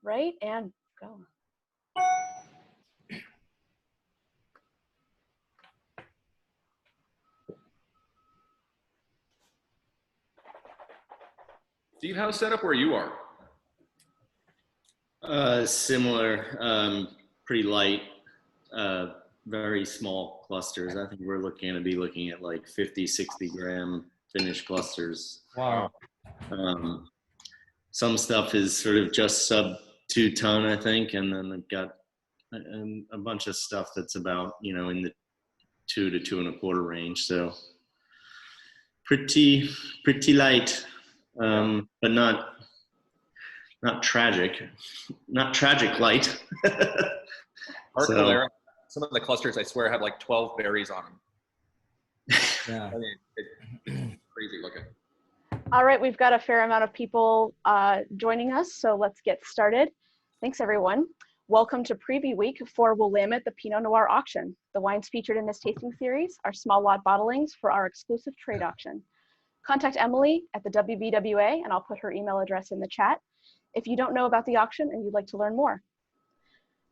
right? And go. Steve, how's set up where you are? Similar, pretty light, very small clusters. I think we're looking at like 50, 60 gram finished clusters. Wow. Some stuff is sort of just sub 2 ton, I think. And then I've got a bunch of stuff that's about, in the 2 to 2.25 range. So pretty light, but not tragic light. So, some of the clusters, I swear, have like 12 berries on them. Yeah. I mean, it's crazy looking. All right, we've got a fair amount of people joining us, so let's get started. Thanks, everyone. Welcome to Preview Week for Willamette, the Pinot Noir auction. The wines featured in this tasting series are small lot bottlings for our exclusive trade auction. Contact Emily at the WBWA, and I'll put her email address in the chat if you don't know about the auction and you'd like to learn more.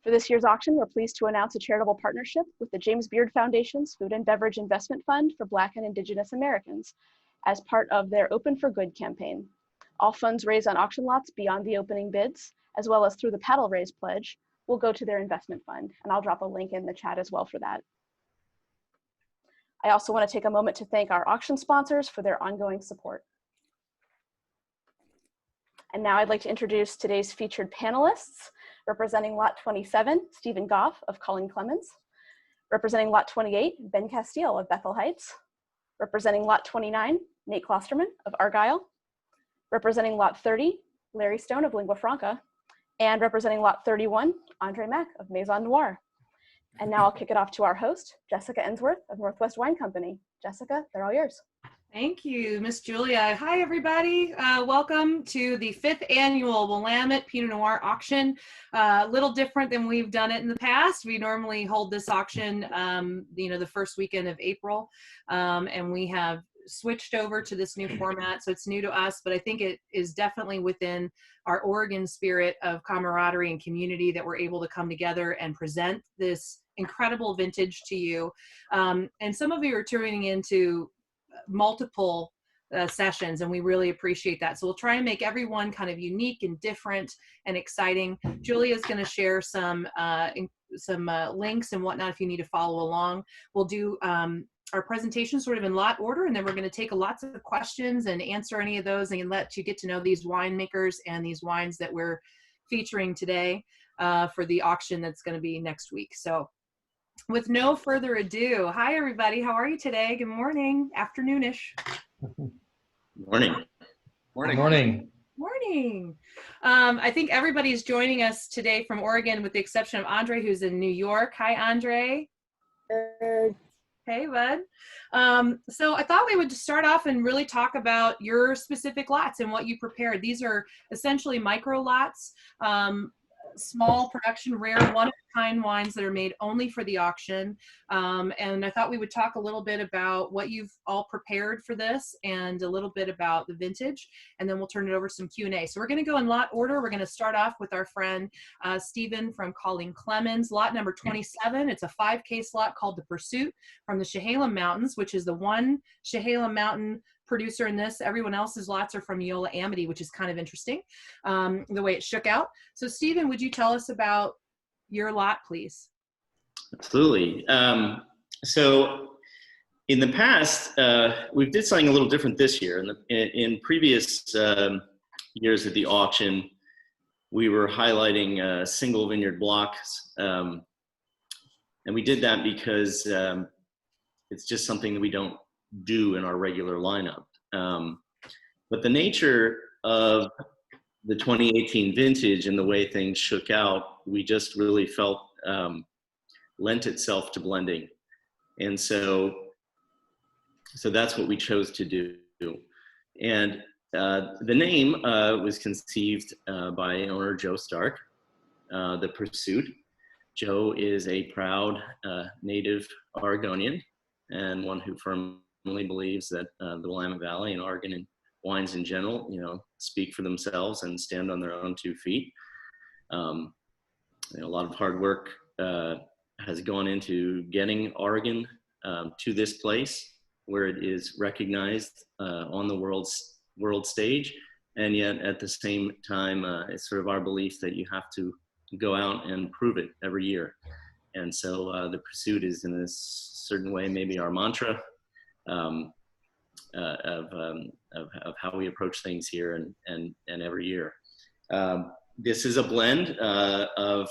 For this year's auction, we're pleased to announce a charitable partnership with the James Beard Foundation's Food and Beverage Investment Fund for Black and Indigenous Americans as part of their Open for Good campaign. All funds raised on auction lots beyond the opening bids, as well as through the Paddle Raise pledge, will go to their investment fund, and I'll drop a link in the chat as well for that. I also want to take a moment to thank our auction sponsors for their ongoing support. And now I'd like to introduce today's featured panelists. Representing Lot 27, Stephen Goff of Clemens. Representing Lot 28, Ben Casteel of Bethel Heights. Representing Lot 29, Nate Klostermann of Argyle. Representing Lot 30, Larry Stone of Lingua Franca. And representing Lot 31, André Mack of Maison Noir. And now I'll kick it off to our host, Jessica Endsworth of Northwest Wine Company. Jessica, they're all yours. Thank you, Miss Julia. Hi, everybody. Welcome to the 5th annual Willamette Pinot Noir auction. A little different than we've done it in the past. We normally hold this auction, the first weekend of April, and we have switched over to this new format, so it's new to us, but I think it is definitely within our Oregon spirit of camaraderie and community that we're able to come together and present this incredible vintage to you. And some of you are tuning into multiple sessions, and we really appreciate that. So we'll try and make everyone kind of unique and different and exciting. Julia's going to share some links and whatnot if you need to follow along. We'll do our presentation sort of in lot order, and then we're going to take lots of questions and answer any of those and let you get to know these winemakers and these wines that we're featuring today for the auction that's going to be next week. So with no further ado, hi everybody, how are you today? Good morning, afternoonish. Morning. Morning. Morning. Morning. I think everybody's joining us today from Oregon with the exception of André, who's in New York. Hi, André. Hey, bud. So I thought we would start off and really talk about your specific lots and what you prepared. These are essentially micro lots, small production, rare, one-of-a-kind wines that are made only for the auction. And I thought we would talk a little bit about what you've all prepared for this and a little bit about the vintage, and then we'll turn it over to some Q&A. So we're going to go in lot order. We're going to start off with our friend Stephen from Clemens, lot number 27. It's a 5-case lot called The Pursuit from the Chehalem Mountains, which is the one Chehalem Mountain producer in this. Everyone else's lots are from Yola Amity, which is kind of interesting, the way it shook out. So Stephen, would you tell us about your lot, please? Absolutely. So in the past, we did something a little different this year. In previous years at the auction, we were highlighting single vineyard blocks. And we did that because it's just something that we don't do in our regular lineup. But the nature of the 2018 vintage and the way things shook out, we just really felt lent itself to blending. And so that's what we chose to do. And the name was conceived by owner Joe Stark, The Pursuit. Joe is a proud native Oregonian and one who firmly believes that the Willamette Valley and Oregon and wines in general, speak for themselves and stand on their own 2 feet. A lot of hard work has gone into getting Oregon to this place where it is recognized on the world stage. And yet at the same time, it's sort of our belief that you have to go out and prove it every year. And so the pursuit is in a certain way, maybe our mantra of how we approach things here and every year. This is a blend of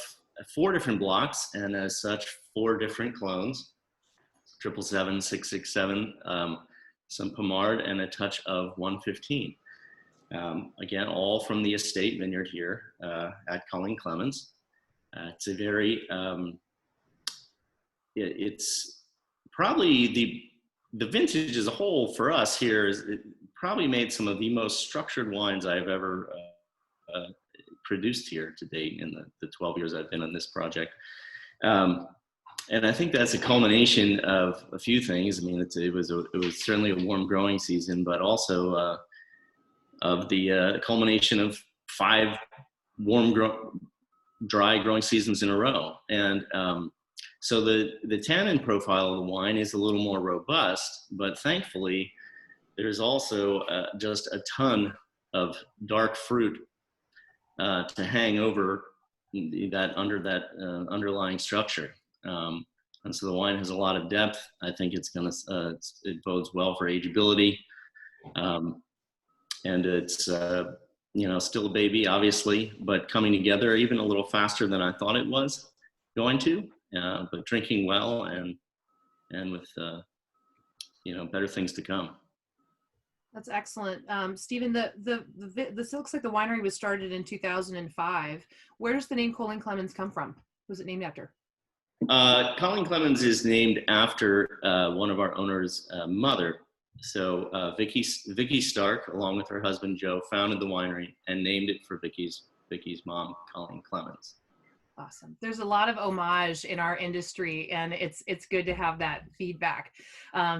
4 different blocks, and as such, 4 different clones: 777, 667, some Pommard, and a touch of 115. Again, all from the estate vineyard here at Clemens. It's a very, it's probably the vintage as a whole for us here is it probably made some of the most structured wines I've ever produced here to date in the 12 years I've been on this project. And I think that's a culmination of a few things. I mean, it was certainly a warm growing season, but also of the culmination of 5 dry growing seasons in a row. And so the tannin profile of the wine is a little more robust, but thankfully there's also just a ton of dark fruit to hang over that underlying structure. And so the wine has a lot of depth. I think it's gonna it bodes well for ageability. And it's still a baby, obviously, but coming together even a little faster than I thought it was going to, but drinking well and with better things to come. That's excellent. Stephen, this looks like the winery was started in 2005. Where does the name Clemens come from? Who's it named after? Clemens is named after one of our owners' mother. So Vicky Stark, along with her husband Joe, founded the winery and named it for Vicky's mom, Colene Clemens. Awesome. There's a lot of homage in our industry, and it's good to have that feedback.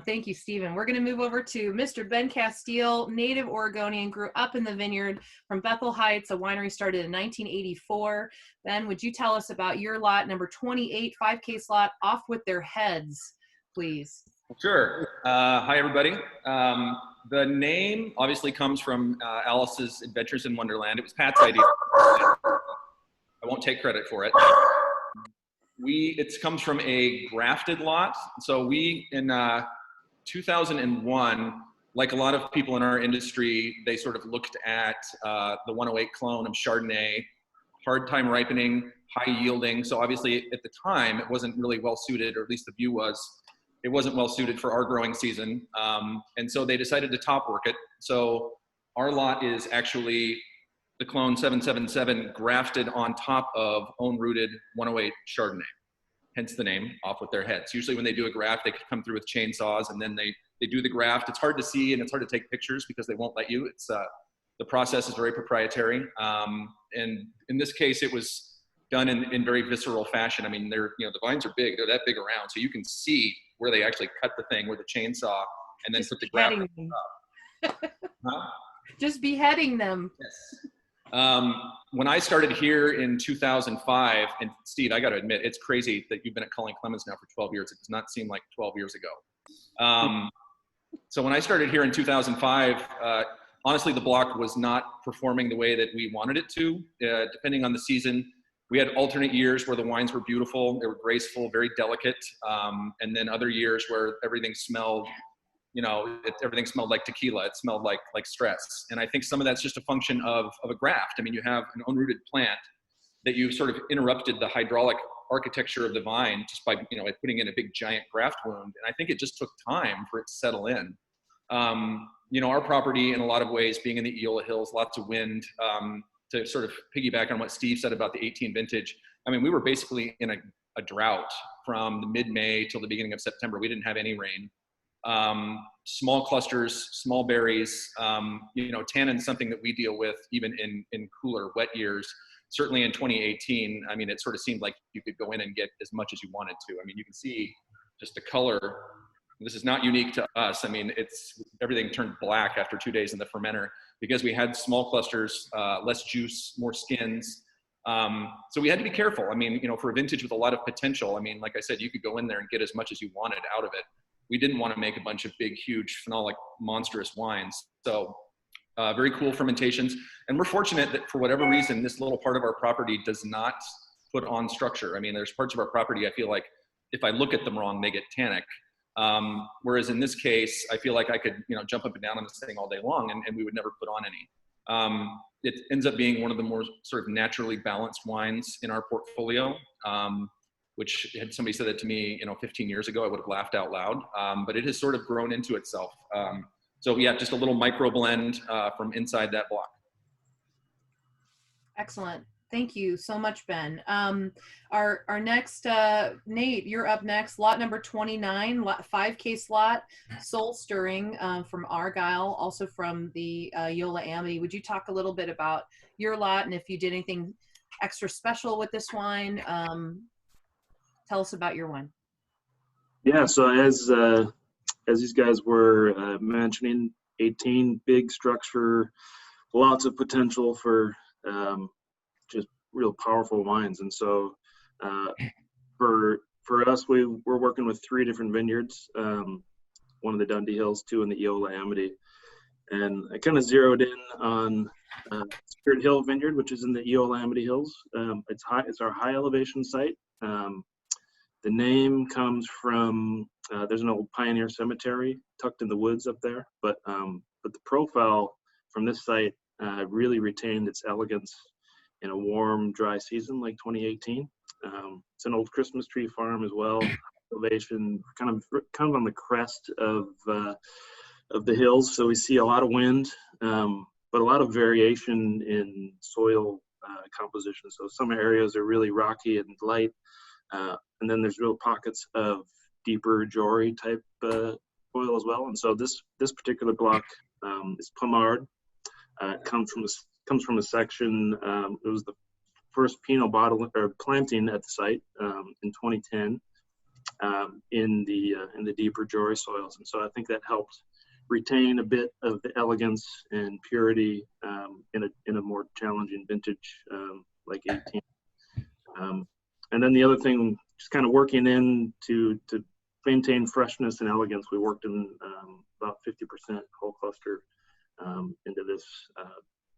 Thank you, Stephen. We're going to move over to Mr. Ben Casteel, native Oregonian, grew up in the vineyard from Bethel Heights. A winery started in 1984. Ben, would you tell us about your lot, number 28, 5K slot, Off With Their Heads, please? Sure. Hi, everybody. The name obviously comes from Alice's Adventures in Wonderland. It was Pat's idea. I won't take credit for it. It comes from a grafted lot. So we, in 2001, like a lot of people in our industry, they sort of looked at the 108 clone of Chardonnay, hard time ripening, high yielding. So obviously at the time, it wasn't really well suited, or at least the view was, it wasn't well suited for our growing season. And so they decided to top work it. So our lot is actually the clone 777 grafted on top of own-rooted 108 Chardonnay, hence the name, Off With Their Heads. Usually when they do a graft, they come through with chainsaws, and then they do the graft. It's hard to see and it's hard to take pictures because they won't let you. It's the process is very proprietary. And in this case, it was done in very visceral fashion. I mean, the vines are big, they're that big around, so you can see where they actually cut the thing with a chainsaw and then put the graft on top. Huh? Just beheading them. Yes. When I started here in 2005, and Steve, I got to admit, it's crazy that you've been at Clemens now for 12 years. It does not seem like 12 years ago. So when I started here in 2005, honestly, the block was not performing the way that we wanted it to, depending on the season. We had alternate years where the wines were beautiful, they were graceful, very delicate, and then other years where everything smelled, everything smelled like tequila. It smelled like stress. And I think some of that's just a function of a graft. I mean, you have an unrooted plant that you sort of interrupted the hydraulic architecture of the vine just by putting in a big giant graft wound. And I think it just took time for it to settle in. Our property in a lot of ways being in the Eola Hills, lots of wind, to sort of piggyback on what Steve said about the 18 vintage. I mean, we were basically in a drought from the mid-May till the beginning of September. We didn't have any rain. Small clusters, small berries, tannin is something that we deal with even in cooler, wet years. Certainly in 2018, I mean, it sort of seemed like you could go in and get as much as you wanted to. I mean, you can see just the color. This is not unique to us. I mean, everything turned black after 2 days in the fermenter because we had small clusters, less juice, more skins. So we had to be careful. I mean, for a vintage with a lot of potential, I mean, like I said, you could go in there and get as much as you wanted out of it. We didn't want to make a bunch of big, huge, phenolic, monstrous wines. So very cool fermentations. And we're fortunate that for whatever reason, this little part of our property does not put on structure. I mean, there's parts of our property, I feel like if I look at them wrong, they get tannic. Whereas in this case, I feel like I could, jump up and down on this thing all day long and we would never put on any. It ends up being one of the more sort of naturally balanced wines in our portfolio, which had somebody said that to me, 15 years ago, I would have laughed out loud, but it has sort of grown into itself. So yeah, just a little micro blend from inside that block. Excellent. Thank you so much, Ben. Our next, Nate, you're up next. Lot number 29, 5-case lot, soul stirring from Argyle, also from the Yola Amity. Would you talk a little bit about your lot and if you did anything extra special with this wine? Tell us about your wine. Yeah, so as these guys were mentioning, 18 big structure, lots of potential for just real powerful wines. And so for us, we're working with 3 different vineyards, one in the Dundee Hills, 2 in the Eola Amity. And I kind of zeroed in on Spirit Hill Vineyard, which is in the Eola Amity Hills. It's our high elevation site. The name comes from, there's an old pioneer cemetery tucked in the woods up there, but the profile from this site really retained its elegance in a warm, dry season like 2018. It's an old Christmas tree farm as well. Elevation, kind of on the crest of the hills, so we see a lot of wind, but a lot of variation in soil composition. So some areas are really rocky and light, and then there's real pockets of deeper Jory type soil as well. And so this particular block is Plumard. It comes from a section. It was the first Pinot planting at the site in 2010 in the deeper Jory soils, and so I think that helped retain a bit of the elegance and purity in a more challenging vintage like 18. And then the other thing, just kind of working in to maintain freshness and elegance, we worked in about 50% whole cluster into this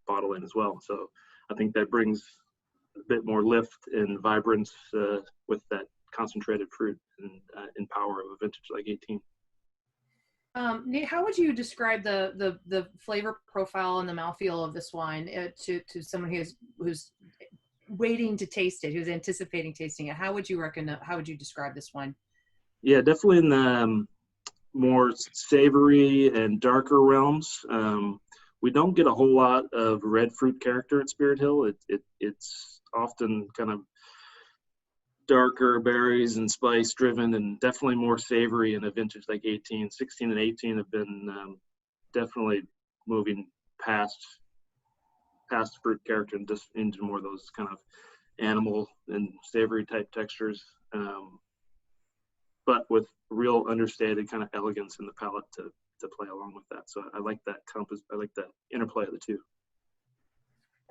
bottle in as well. So I think that brings a bit more lift and vibrance with that concentrated fruit and power of a vintage like 18. Nate, how would you describe the flavor profile and the mouthfeel of this wine to someone who's waiting to taste it, who's anticipating tasting it? How would you describe this wine? Yeah, definitely in the more savory and darker realms. We don't get a whole lot of red fruit character at Spirit Hill. It's often kind of darker berries and spice driven, and definitely more savory in a vintage like 18. 16 and 18 have been definitely moving past fruit character and just into more of those kind of animal and savory type textures, but with real understated kind of elegance in the palate to play along with that. So I like that I like that interplay of the two.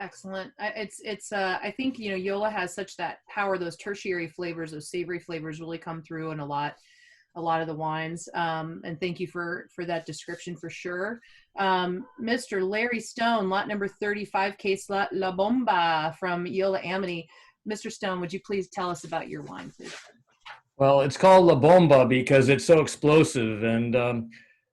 Excellent. I think, Yola has such that power, those tertiary flavors, those savory flavors really come through in a lot of the wines. And thank you for that description for sure. Mr. Larry Stone, lot number 35, case lot La Bomba from Yola Amity. Mr. Stone, would you please tell us about your wine, please? Well, it's called La Bomba because it's so explosive,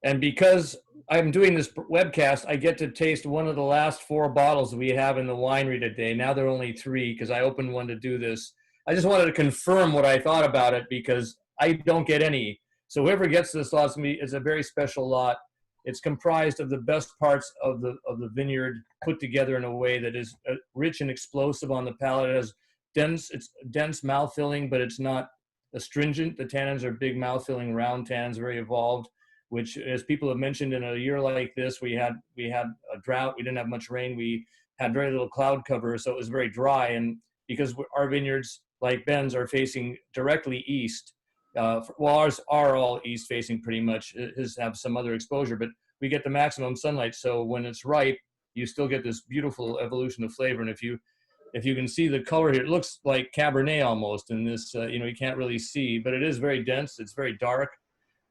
and because I'm doing this webcast, I get to taste one of the last 4 bottles we have in the winery today. Now there are only 3 because I opened one to do this. I just wanted to confirm what I thought about it because I don't get any. So whoever gets this lot is a very special lot. It's comprised of the best parts of the vineyard put together in a way that is rich and explosive on the palate. It has it's dense mouthfilling, but it's not astringent. The tannins are big mouthfilling, round tannins, very evolved, which, as people have mentioned, in a year like this, we had a drought. We didn't have much rain. We had very little cloud cover, so it was very dry. And because our vineyards, like Ben's, are facing directly east, ours are all east facing pretty much. His have some other exposure, but we get the maximum sunlight. So when it's ripe, you still get this beautiful evolution of flavor. And if you if you can see the color here, it looks like Cabernet almost in this, you can't really see, but it is very dense. It's very dark.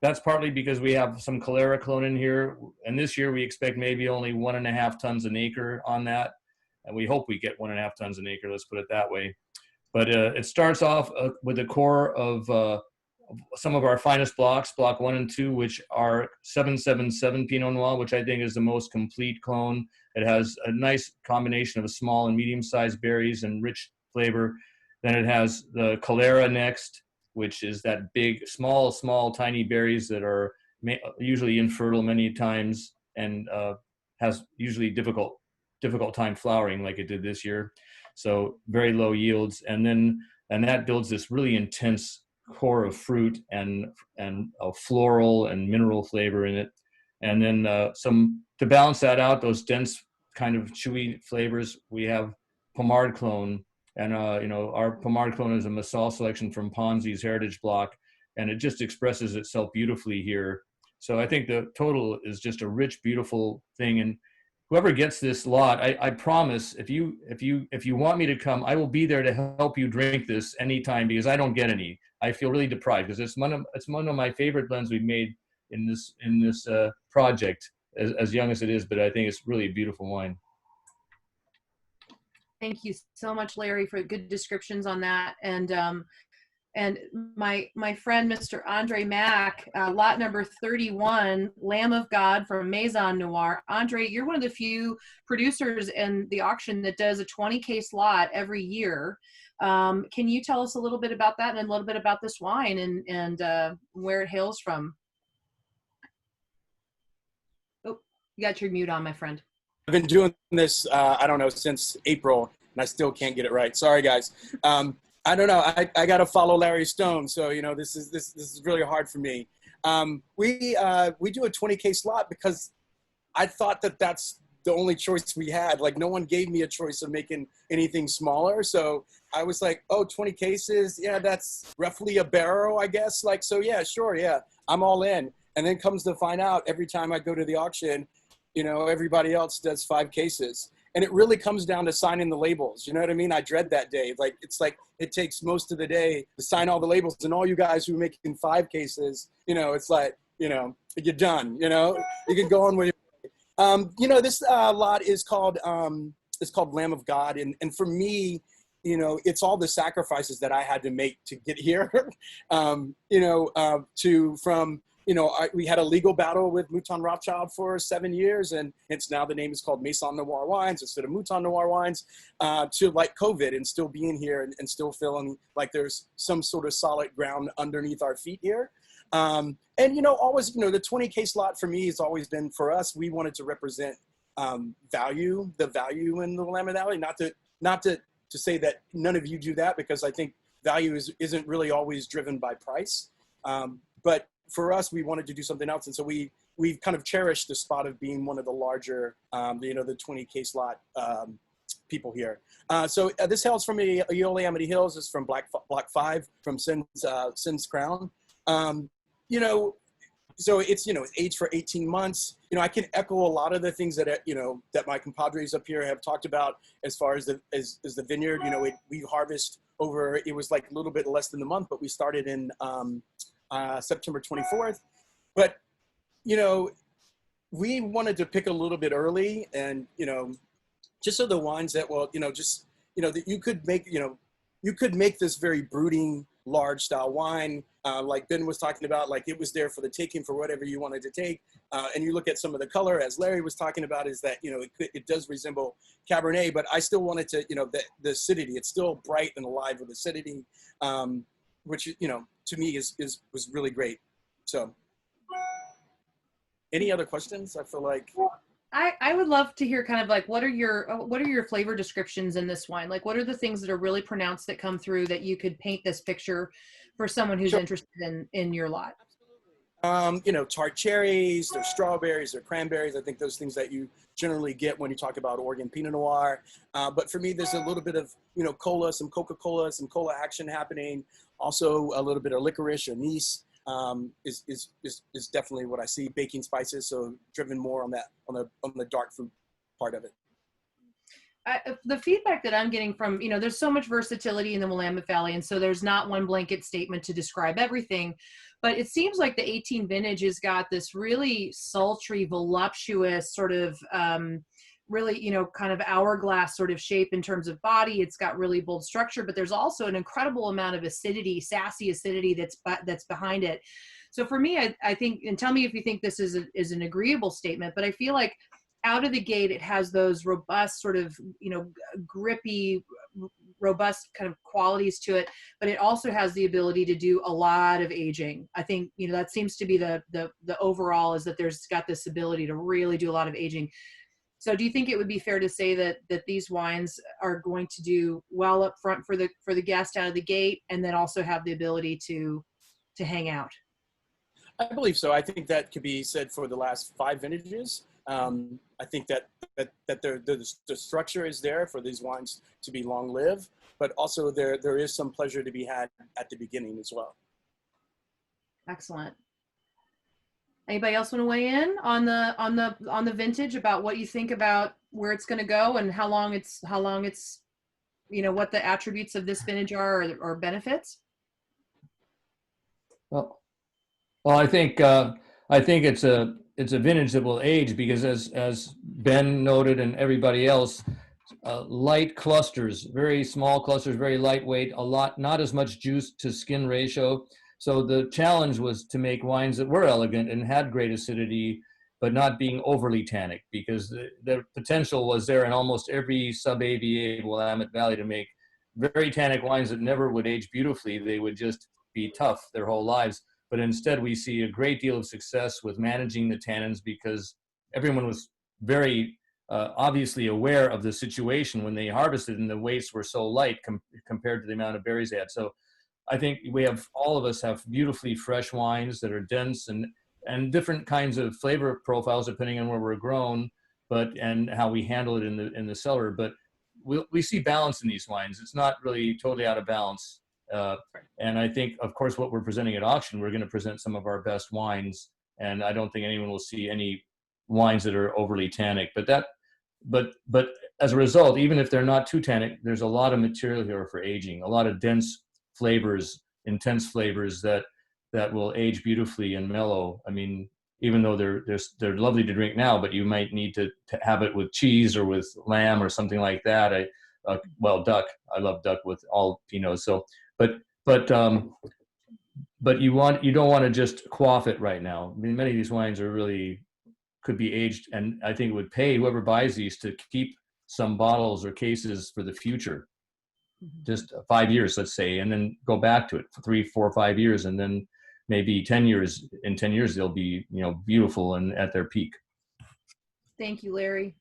That's partly because we have some Calera clone in here. And this year we expect maybe only 1.5 tons an acre on that. And we hope we get 1.5 tons an acre, let's put it that way. But it starts off with a core of some of our finest blocks, block 1 and 2, which are 777 Pinot Noir, which I think is the most complete clone. It has a nice combination of small and medium-sized berries and rich flavor. Then it has the Calera next, which is that big, small, tiny berries that are usually infertile many times and has usually difficult time flowering like it did this year. So very low yields. And that builds this really intense core of fruit and a floral and mineral flavor in it. And then to balance that out, those dense kind of chewy flavors, we have Pommard clone. And, our Pommard clone is a Maison selection from Ponzi's Heritage Block, and it just expresses itself beautifully here. So I think the total is just a rich, beautiful thing. And whoever gets this lot, I promise, if you want me to come, I will be there to help you drink this anytime, because I don't get any. I feel really deprived because it's one of my favorite blends we've made in this project, as young as it is. But I think it's really a beautiful wine. Thank you so much, Larry, for good descriptions on that. And my friend, Mr. André Mack, lot number 31, Lamb of God from Maison Noir. André, you're one of the few producers in the auction that does a 20 case lot every year. Can you tell us a little bit about that and a little bit about this wine and where it hails from? Oh, you got your mute on, my friend. I've been doing this, I don't know, since April, and I still can't get it right. Sorry, guys. I don't know. I got to follow Larry Stone, so this is really hard for me. We do a 20 case lot because I thought that's the only choice we had. Like, no one gave me a choice of making anything smaller, so I was like, oh, 20 cases, yeah, that's roughly a barrel, I guess. Like, so yeah, sure, yeah, I'm all in. And then comes to find out, every time I go to the auction, everybody else does 5 cases. And it really comes down to signing the labels. You know what I mean? I dread that day. Like, it's like it takes most of the day to sign all the labels. And all you guys who are making 5 cases, it's like, you're done. You can go on with it. This lot is called Lamb of God. And for me, it's all the sacrifices that I had to make to get here. We had a legal battle with Mouton Rothschild for 7 years, and it's now the name is called Maison Noir Wines instead of Mouton Noir Wines, to like COVID and still being here and still feeling like there's some sort of solid ground underneath our feet here. Always, the 20 case lot for me has always been, for us, we wanted to represent the value in the Willamette Valley, not to say that none of you do that, because I think value isn't really always driven by price. But for us, we wanted to do something else. And so we've kind of cherished the spot of being one of the larger, the 20 case lot people here. So this hails from Eola Amity Hills. It's from Block 5 from Sin's Crown. So it's, aged for 18 months. I can echo a lot of the things that, that my compadres up here have talked about as far as the vineyard. We harvest over, it was like a little bit less than a month, but we started in September 24th. But, we wanted to pick a little bit early and, just so the wines that, that you could make this very brooding, large style wine, like Ben was talking about, like it was there for the taking for whatever you wanted to take. And you look at some of the color, as Larry was talking about, is that, it does resemble Cabernet, but I still wanted to, the acidity, it's still bright and alive with acidity, which, to me was really great. So any other questions? I feel like. I would love to hear kind of like, what are your flavor descriptions in this wine? Like, what are the things that are really pronounced that come through that you could paint this picture for someone who's interested in your lot? Tart cherries, there's strawberries, there's cranberries. I think those things that you generally get when you talk about Oregon Pinot Noir. But for me, there's a little bit of, cola, some Coca-Cola, some cola action happening. Also a little bit of licorice, anise. Is definitely what I see. Baking spices, so driven more on the dark fruit part of it. the feedback that I'm getting from, there's so much versatility in the Willamette Valley, and so there's not one blanket statement to describe everything, but it seems like the 18 vintage has got this really sultry, voluptuous sort of, really, kind of hourglass sort of shape in terms of body. It's got really bold structure, but there's also an incredible amount of acidity, sassy acidity that's behind it. So for me, I think, and tell me if you think this is an agreeable statement, but I feel like out of the gate, it has those robust sort of, grippy, robust kind of qualities to it, but it also has the ability to do a lot of aging. I think, that seems to be the overall, is that there's got this ability to really do a lot of aging. So do you think it would be fair to say that these wines are going to do well up front for the guest out of the gate, and then also have the ability to hang out? I believe so. I think that could be said for the last 5 vintages. I think that the structure is there for these wines to be long-lived, but also there is some pleasure to be had at the beginning as well. Excellent. Anybody else want to weigh in on the vintage, about what you think about where it's going to go and how long it's what the attributes of this vintage are, or benefits? Well, I think it's a vintage that will age, because as Ben noted and everybody else, light clusters, very small clusters, very lightweight, not as much juice to skin ratio. So the challenge was to make wines that were elegant and had great acidity, but not being overly tannic, because the potential was there in almost every sub-AVA Willamette Valley to make very tannic wines that never would age beautifully. They would just be tough their whole lives. But instead, we see a great deal of success with managing the tannins, because everyone was very obviously aware of the situation when they harvested, and the weights were so light compared to the amount of berries they had. So I think all of us have beautifully fresh wines that are dense and different kinds of flavor profiles depending on where we're grown, and how we handle it in the cellar. But we see balance in these wines. It's not really totally out of balance. And I think, of course, what we're presenting at auction, we're going to present some of our best wines, and I don't think anyone will see any wines that are overly tannic. But as a result, even if they're not too tannic, there's a lot of material here for aging, a lot of dense flavors, intense flavors that will age beautifully and mellow. I mean, even though they're lovely to drink now, but you might need to have it with cheese or with lamb or something like that. Duck. I love duck with all Pinots. So, but you don't want to just quaff it right now. I mean, many of these wines could be aged, and I think it would pay whoever buys these to keep some bottles or cases for the future. Just 5 years, let's say, and then go back to it for 3, 4, 5 years, and then maybe 10 years. In 10 years, they'll be beautiful and at their peak. Thank you, Larry.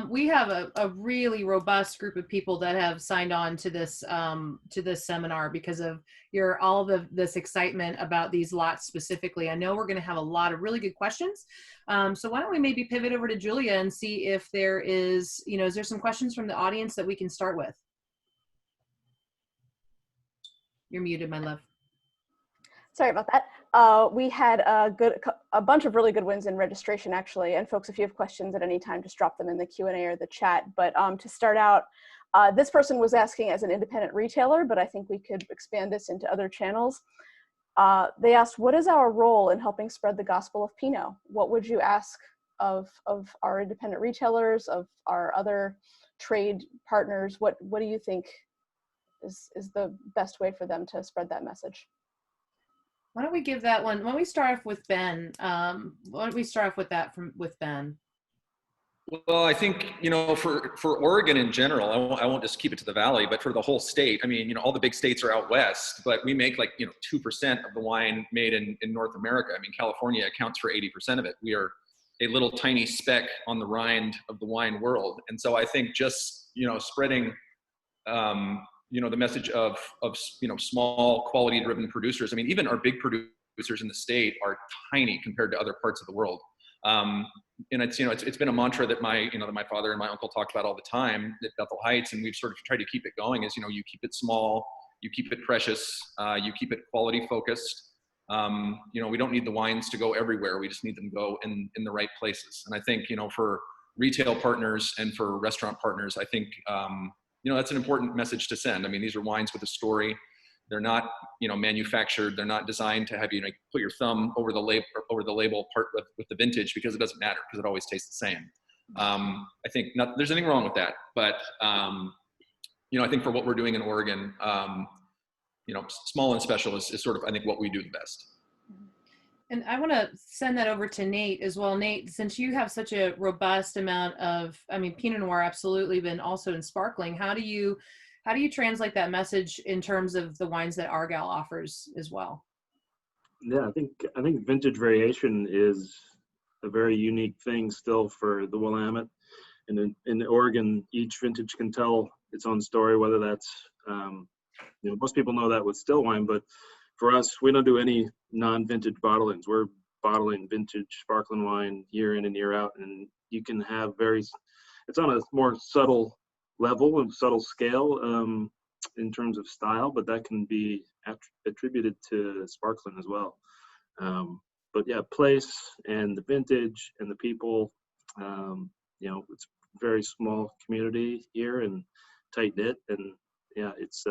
We have a really robust group of people that have signed on to this seminar because of this excitement about these lots specifically. I know we're going to have a lot of really good questions. So why don't we maybe pivot over to Julia and see if there is there some questions from the audience that we can start with? You're muted, my love. Sorry about that. We had a bunch of really good wins in registration, actually. And folks, if you have questions at any time, just drop them in the Q&A or the chat. But to start out, this person was asking as an independent retailer, but I think we could expand this into other channels. They asked, what is our role in helping spread the gospel of Pinot? What would you ask of our independent retailers, of our other trade partners? What do you think is the best way for them to spread that message? Why don't we give that one? Why don't we start off with Ben? Why don't we start off with that with Ben? Well, I think, for Oregon in general, I won't just keep it to the Valley, but for the whole state, I mean, all the big states are out west, but we make 2% of the wine made in North America. I mean, California accounts for 80% of it. We are a little tiny speck on the rind of the wine world. And so I think just, spreading, the message of small quality driven producers. I mean, even our big producers in the state are tiny compared to other parts of the world. And it's been a mantra that my father and my uncle talked about all the time at Bethel Heights, and we've sort of tried to keep it going. Is you keep it small, you keep it precious, you keep it quality focused. We don't need the wines to go everywhere. We just need them to go in the right places. And I think for retail partners and for restaurant partners, I think, that's an important message to send. I mean, these are wines with a story. They're not, manufactured. They're not designed to have you put your thumb over the label part with the vintage, because it doesn't matter, because it always tastes the same. I think there's anything wrong with that, but I think for what we're doing in Oregon, small and special is sort of, I think, what we do the best. And I want to send that over to Nate as well. Nate, since you have such a robust amount of, Pinot Noir absolutely, but also in sparkling, how do you translate that message in terms of the wines that Argyle offers as well? Yeah, I think vintage variation is a very unique thing still for the Willamette. And in Oregon, each vintage can tell its own story, whether that's, most people know that with still wine, but for us, we don't do any non-vintage bottlings. We're bottling vintage sparkling wine year in and year out. And you can have it's on a more subtle level and subtle scale in terms of style, but that can be attributed to sparkling as well. But yeah, place and the vintage and the people, it's a very small community here and tight knit. And yeah, it's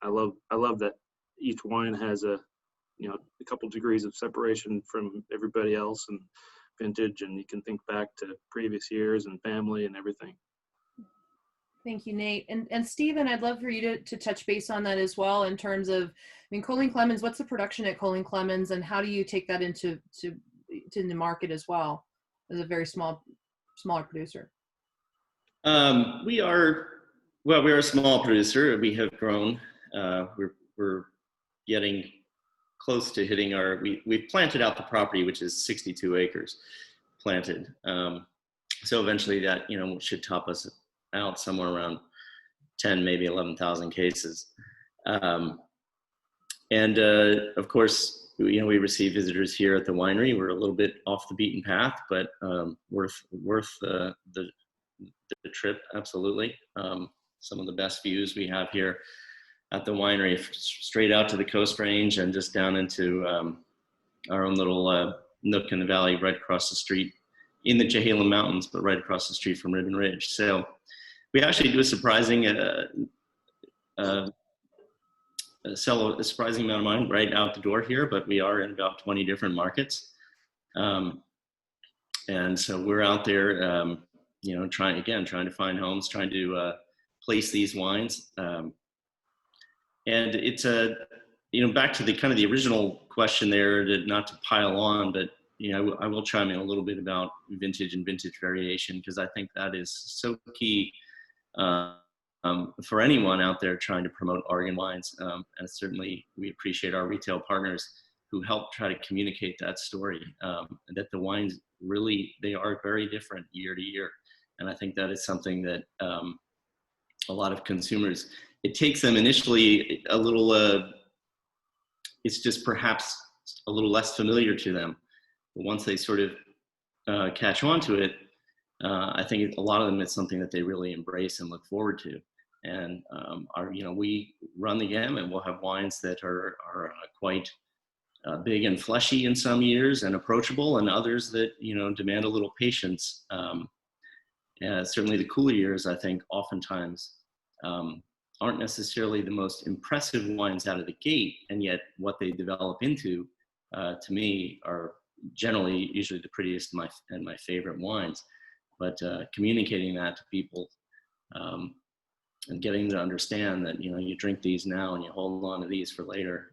I love that each wine has a couple degrees of separation from everybody else and vintage, and you can think back to previous years and family and everything. Thank you, Nate. And Stephen, I'd love for you to touch base on that as well in terms of, Colene Clemens, what's the production at Colene Clemens, and how do you take that into the market as well as a very smaller producer? We are a small producer. We have grown. We're getting close to hitting we've planted out the property, which is 62 acres planted. So eventually that, should top us out somewhere around 10, maybe 11,000 cases. And of course, we receive visitors here at the winery. We're a little bit off the beaten path, but worth the trip, absolutely. Some of the best views we have here at the winery, straight out to the Coast Range and just down into our own little nook in the valley right across the street in the Chehalem Mountains, but right across the street from Ribbon Ridge. So we actually do sell a surprising amount of wine right out the door here, but we are in about 20 different markets. And so we're out there, trying to find homes, trying to place these wines. And it's back to the original question there, not to pile on, but I will chime in a little bit about vintage and vintage variation, because I think that is so key for anyone out there trying to promote Oregon wines. And certainly we appreciate our retail partners who help try to communicate that story, that the wines really, they are very different year to year. And I think that is something that a lot of consumers, it takes them initially a little, it's just perhaps a little less familiar to them. But once they sort of catch on to it, I think a lot of them, it's something that they really embrace and look forward to. And we run the gamut. We'll have wines that are quite big and fleshy in some years and approachable, and others that demand a little patience. Certainly the cooler years, I think, oftentimes aren't necessarily the most impressive wines out of the gate, and yet what they develop into, to me, are generally usually the prettiest and my favorite wines. But communicating that to people and getting them to understand that you drink these now and you hold on to these for later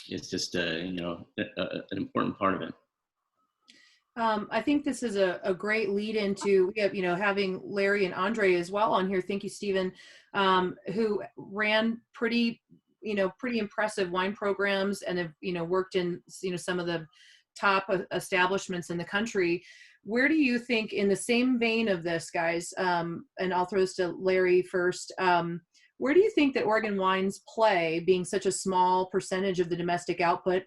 is just an important part of it. I think this is a great lead into, having Larry and André as well on here. Thank you, Stephen, who ran pretty impressive wine programs and have, worked in, some of the top establishments in the country. Where do you think, in the same vein of this, guys, and I'll throw this to Larry first, where do you think that Oregon wines play, being such a small percentage of the domestic output,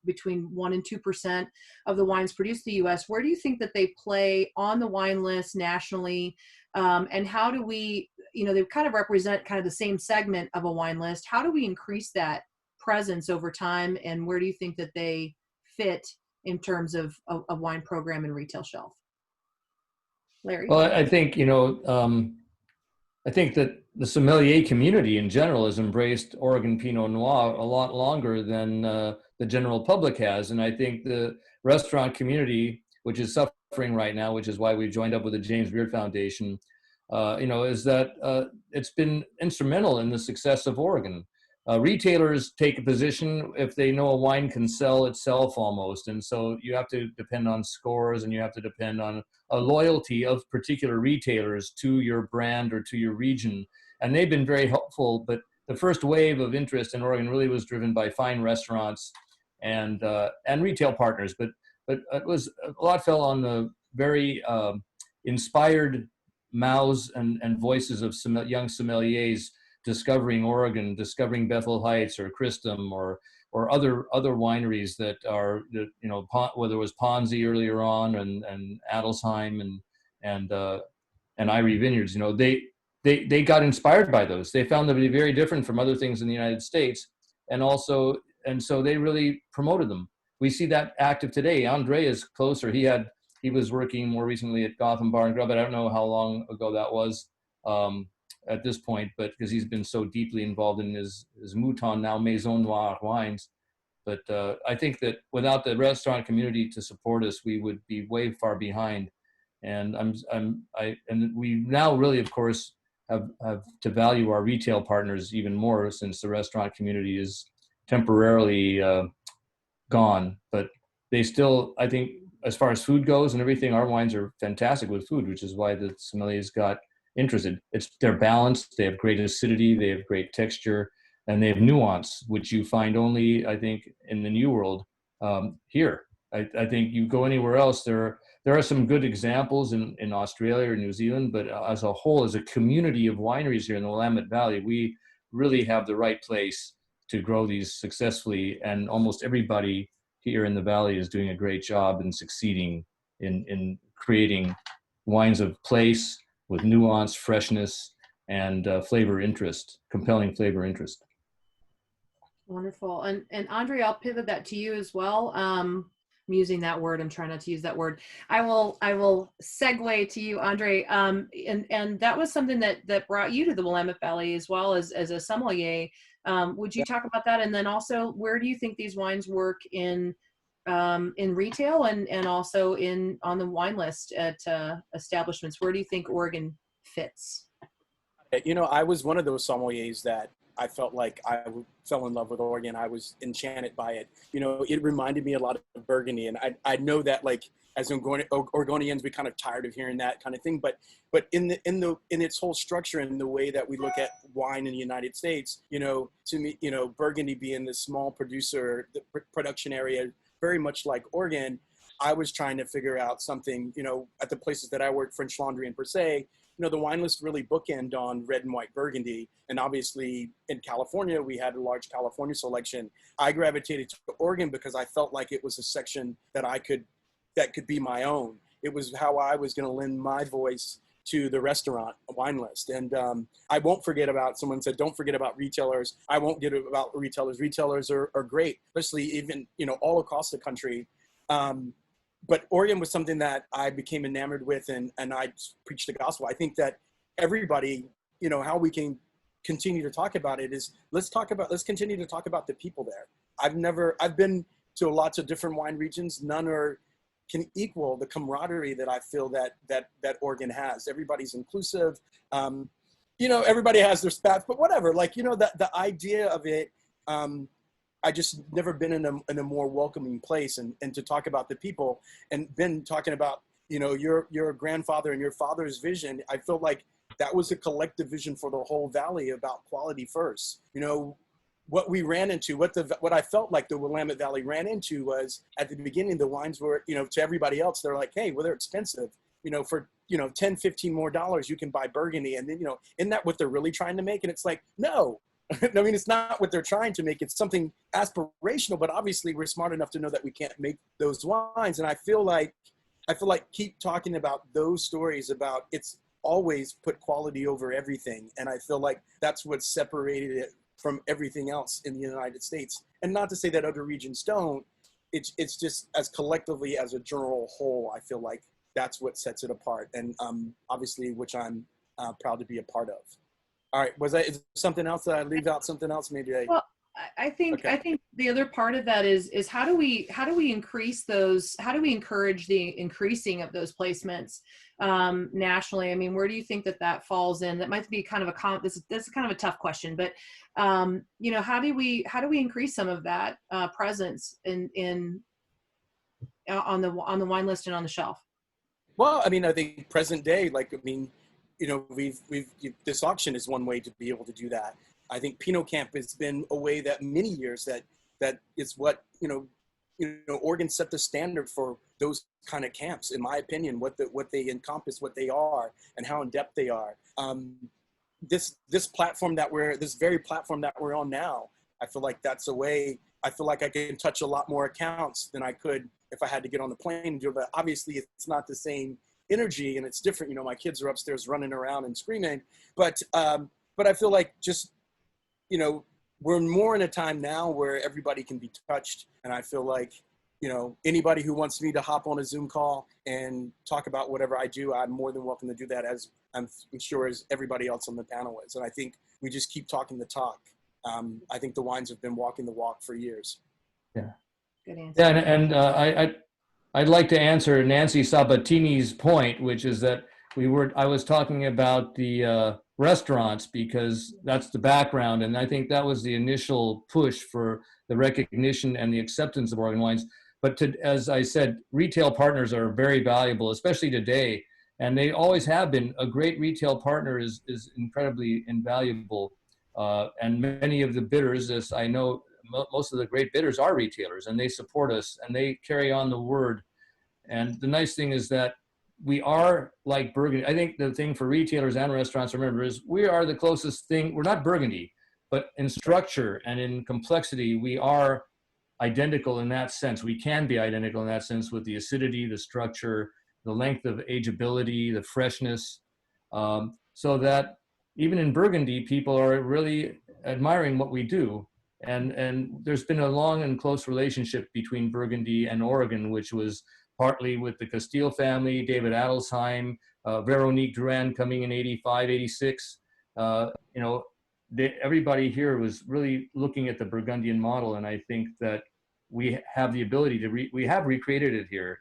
between 1% and 2% of the wines produced in the U.S., where do you think that they play on the wine list nationally? And how do we, they kind of represent kind of the same segment of a wine list. How do we increase that presence over time? And where do you think that they fit in terms of a wine program and retail shelf? Larry? Well, I think, I think that the sommelier community in general has embraced Oregon Pinot Noir a lot longer than the general public has. And I think the restaurant community, which is suffering right now, which is why we've joined up with the James Beard Foundation, is that it's been instrumental in the success of Oregon. Retailers take a position if they know a wine can sell itself almost. And so you have to depend on scores, and you have to depend on a loyalty of particular retailers to your brand or to your region. And they've been very helpful, but the first wave of interest in Oregon really was driven by fine restaurants and retail partners. But it was, a lot fell on the very inspired mouths and voices of young sommeliers discovering Oregon, discovering Bethel Heights or Christum or other wineries that are, whether it was Ponzi earlier on and Adelsheim and Irie Vineyards, they got inspired by those. They found them to be very different from other things in the United States, and so they really promoted them. We see that active today. André is closer. He was working more recently at Goff and Bar and Grub, but I don't know how long ago that was. At this point, but because he's been so deeply involved in his Mouton, now Maison Noir wines. But I think that without the restaurant community to support us, we would be way far behind. And and we now really, of course, have to value our retail partners even more, since the restaurant community is temporarily gone. But they still, I think, as far as food goes and everything, our wines are fantastic with food, which is why the sommeliers got interested. They're balanced, they have great acidity, they have great texture, and they have nuance, which you find only, I think, in the New World here. I think you go anywhere else, there are some good examples in Australia or New Zealand, but as a whole, as a community of wineries here in the Willamette Valley, we really have the right place to grow these successfully, and almost everybody here in the valley is doing a great job and succeeding in creating wines of place with nuance, freshness, and flavor interest, compelling flavor interest. Wonderful. And André, I'll pivot that to you as well. I'm using that word. I'm trying not to use that word. I will segue to you, André. And that was something that brought you to the Willamette Valley as well as a sommelier. Would you talk about that? And then also, where do you think these wines work in retail and also on the wine list at establishments? Where do you think Oregon fits? I was one of those sommeliers that I felt like I fell in love with Oregon. I was enchanted by it. It reminded me a lot of Burgundy, and I know that, like, as Oregonians, we kind of tired of hearing that kind of thing. But in its whole structure and the way that we look at wine in the United States, to me, Burgundy being the small producer, the production area, very much like Oregon, I was trying to figure out something, at the places that I worked, French Laundry and Per Se, the wine list really bookend on red and white Burgundy. And obviously in California, we had a large California selection. I gravitated to Oregon because I felt like it was a section that could be my own. It was how I was going to lend my voice to the restaurant wine list. And I won't forget about, someone said, don't forget about retailers. I won't get about retailers. Retailers are great, especially even, all across the country. But Oregon was something that I became enamored with, and I preached the gospel. I think that everybody, how we can continue to talk about it is, let's continue to talk about the people there. I've been to lots of different wine regions. None can equal the camaraderie that I feel that Oregon has. Everybody's inclusive. Everybody has their spats, but whatever, the idea of it, I just never been in a more welcoming place, and to talk about the people, and then talking about, your grandfather and your father's vision. I felt like that was a collective vision for the whole valley about quality first. What we ran into, what I felt like the Willamette Valley ran into was, at the beginning, the wines were, to everybody else, they're like, hey, well, they're expensive. For, 10, 15 more dollars, you can buy Burgundy. And then, isn't that what they're really trying to make? And it's like, no. I mean, it's not what they're trying to make. It's something aspirational, but obviously we're smart enough to know that we can't make those wines. And I feel like keep talking about those stories about, it's always put quality over everything. And I feel like that's what separated it from everything else in the United States. And not to say that other regions don't, it's just as collectively as a general whole, I feel like that's what sets it apart. And obviously, which I'm proud to be a part of. All right, is there something else that I leave out? Something else? Maybe I. Well, I think the other part of that is how do we increase those? How do we encourage the increasing of those placements nationally? I mean, where do you think that falls in? That might be kind of this is kind of a tough question, but you know, how do we increase some of that presence on the wine list and on the shelf? Well, I mean, I think present day, like, I mean, you know, this auction is one way to be able to do that. I think Pinot Camp has been a way that many years that is what, you know, Oregon set the standard for those kind of camps, in my opinion, what they encompass, what they are, and how in depth they are. This very platform that we're on now, I feel like that's a way. I feel like I can touch a lot more accounts than I could if I had to get on the plane and do that. Obviously, it's not the same energy and it's different. You know, my kids are upstairs running around and screaming, but I feel like just, you know, we're more in a time now where everybody can be touched. And I feel like, you know, anybody who wants me to hop on a Zoom call and talk about whatever I do, I'm more than welcome to do that, as I'm sure as everybody else on the panel is. And I think we just keep talking the talk. I think the wines have been walking the walk for years. Yeah. Good answer. Yeah, and I'd like to answer Nancy Sabatini's point, which is that I was talking about the restaurants because that's the background, and I think that was the initial push for the recognition and the acceptance of Oregon wines. But as I said, retail partners are very valuable, especially today, and they always have been. A great retail partner is incredibly invaluable, and many of the bidders, as I know, most of the great bidders are retailers, and they support us and they carry on the word. And the nice thing is that we are like Burgundy. I think the thing for retailers and restaurants to remember is we are the closest thing. We're not Burgundy, but in structure and in complexity, we are identical in that sense. We can be identical in that sense with the acidity, the structure, the length of ageability, the freshness, so that even in Burgundy, people are really admiring what we do. And there's been a long and close relationship between Burgundy and Oregon, which was partly with the Casteel family, David Adelsheim, Veronique Duran coming in 85, 86. You know, everybody here was really looking at the Burgundian model. And I think that we have the ability to, we have recreated it here.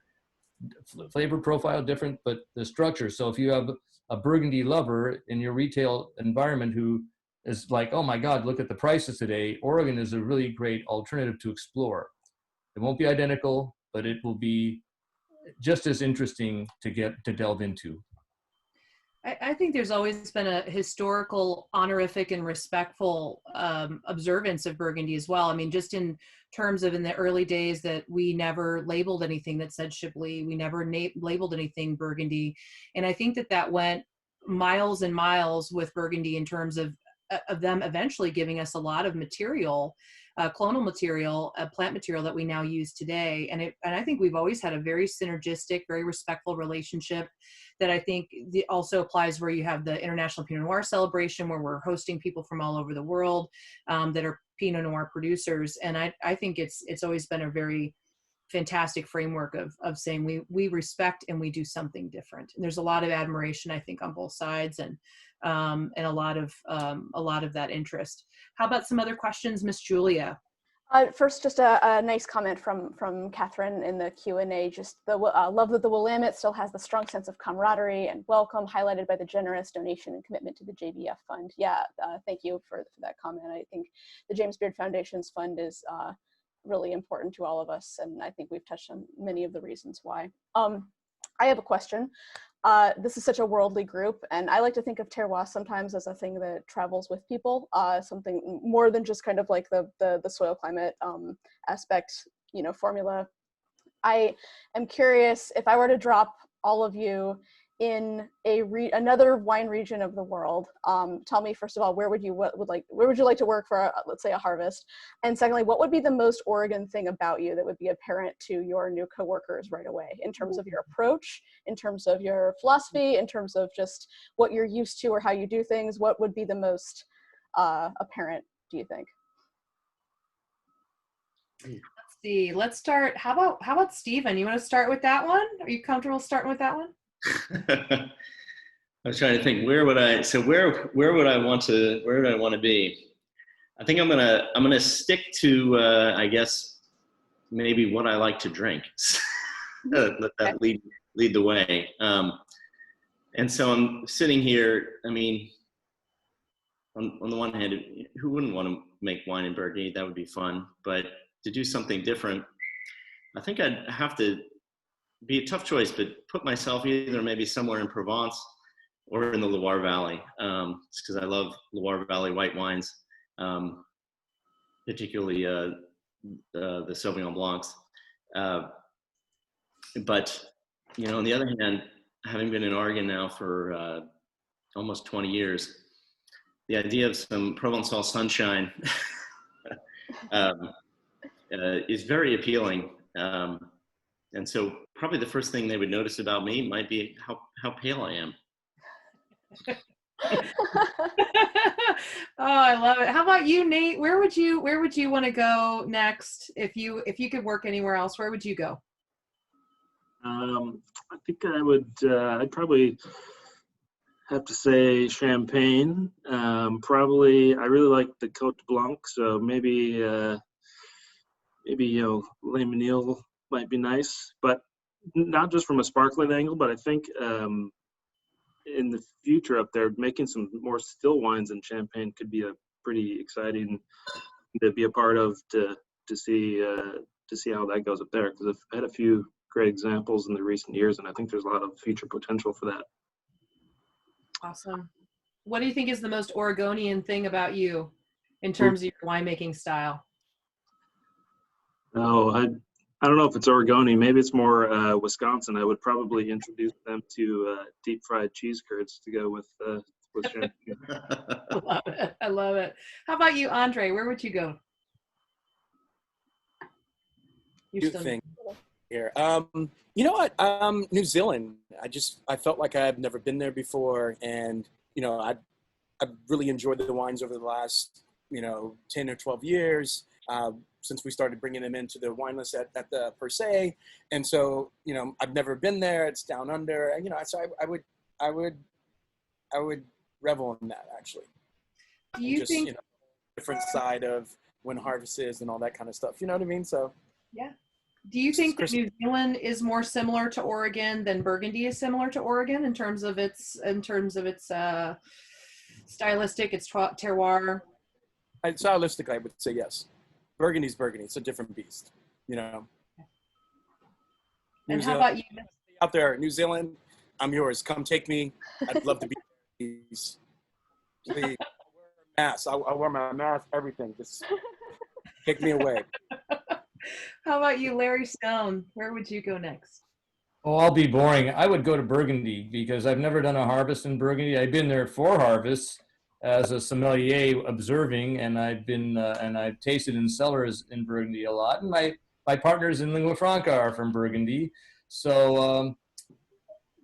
Flavor profile different, but the structure. So if you have a Burgundy lover in your retail environment who is like, oh my God, look at the prices today, Oregon is a really great alternative to explore. It won't be identical, but it will be just as interesting to delve into. I think there's always been a historical, honorific, and respectful observance of Burgundy as well. I mean, just in terms of in the early days that we never labeled anything that said Chablis, we never labeled anything Burgundy. And I think that went miles and miles with Burgundy in terms of them eventually giving us a lot of material, clonal material, plant material that we now use today. And I think we've always had a very synergistic, very respectful relationship that I think also applies where you have the International Pinot Noir celebration, where we're hosting people from all over the world that are Pinot Noir producers. And I think it's always been a very fantastic framework of saying we respect and we do something different. And there's a lot of admiration, I think, on both sides, and a lot of that interest. How about some other questions, Miss Julia? First, just a nice comment from Catherine in the Q&A. Just the love that the Willamette still has the strong sense of camaraderie and welcome, highlighted by the generous donation and commitment to the JBF Fund. Yeah, thank you for that comment. I think the James Beard Foundation's fund is really important to all of us, and I think we've touched on many of the reasons why. I have a question. This is such a worldly group, and I like to think of terroir sometimes as a thing that travels with people, something more than just kind of like the soil climate aspect, you know, formula. I am curious, if I were to drop all of you in another wine region of the world, tell me first of all, where would you like to work for, let's say, a harvest, and secondly, what would be the most Oregon thing about you that would be apparent to your new coworkers right away, in terms of your approach, in terms of your philosophy, in terms of just what you're used to or how you do things? What would be the most apparent, do you think? see. Let's start. How about Stephen? You want to start with that one? Are you comfortable starting with that one? I was trying to think where would I want to be? I think I'm gonna stick to I guess maybe what I like to drink. Let that lead the way. And so I'm sitting here. I mean, on the one hand, who wouldn't want to make wine in Burgundy? That would be fun. But to do something different, I think I'd have to be a tough choice, but put myself either maybe somewhere in Provence or in the Loire Valley. It's because I love Loire Valley white wines, particularly the Sauvignon Blancs. But, on the other hand, having been in Oregon now for almost 20 years, the idea of some Provençal sunshine is very appealing. And so probably the first thing they would notice about me might be how pale I am. Oh, I love it. How about you, Nate? Where would you want to go next if you could work anywhere else? Where would you go? I think I'd probably have to say Champagne. Probably I really like the Côte Blanc, so maybe Les Menil might be nice, but not just from a sparkling angle, but I think in the future up there, making some more still wines in Champagne could be a pretty exciting to be a part of to see how that goes up there, because I've had a few great examples in the recent years, and I think there's a lot of future potential for that. Awesome. What do you think is the most Oregonian thing about you in terms of your winemaking style? Oh, I don't know if it's Oregonian. Maybe it's more Wisconsin. I would probably introduce them to deep fried cheese curds to go with champagne. I love it. How about you, André? Where would you go? You're still here. You know what? New Zealand. I felt like I've never been there before, and I've really enjoyed the wines over the last 10 or 12 years. Since we started bringing them into the wine list at the per se. And so, I've never been there. It's down under, and, so I would revel in that, actually. Do you think different side of when harvest is and all that kind of stuff, you know what I mean? So, yeah. Do you think that New Zealand is more similar to Oregon than Burgundy is similar to Oregon in terms of its stylistic, its terroir? Stylistically, I would say yes. Burgundy's Burgundy. It's a different beast, And how about you? Out there, New Zealand, I'm yours. Come take me. I'd love to be. Please. I'll wear a mask. I'll wear my mask, everything. Just take me away. How about you, Larry Stone? Where would you go next? Oh, I'll be boring. I would go to Burgundy because I've never done a harvest in Burgundy. I've been there 4 harvests as a sommelier observing, and I've tasted in cellars in Burgundy a lot. And my partners in Lingua Franca are from Burgundy. So,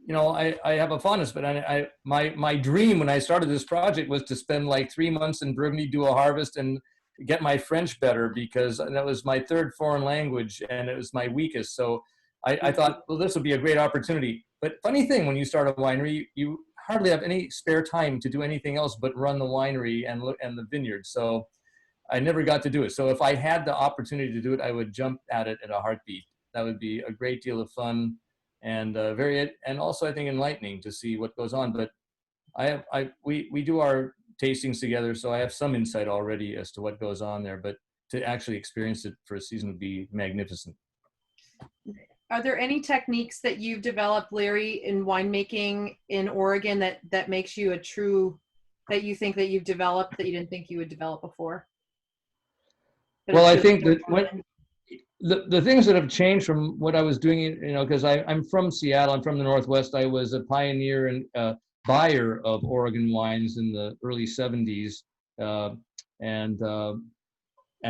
I have a fondness, but my dream when I started this project was to spend like 3 months in Burgundy, do a harvest, and get my French better, because that was my 3rd foreign language and it was my weakest. So I thought, well, this would be a great opportunity. But funny thing, when you start a winery, you hardly have any spare time to do anything else but run the winery and the vineyard. So I never got to do it. So if I had the opportunity to do it, I would jump at it at a heartbeat. That would be a great deal of fun and and also I think enlightening to see what goes on. But we do our tastings together, so I have some insight already as to what goes on there, but to actually experience it for a season would be magnificent. Are there any techniques that you've developed, Larry, in winemaking in Oregon that makes you that you think that you've developed that you didn't think you would develop before? Well, I think that the things that have changed from what I was doing, because I'm from Seattle, I'm from the Northwest. I was a pioneer and buyer of Oregon wines in the early 70s, and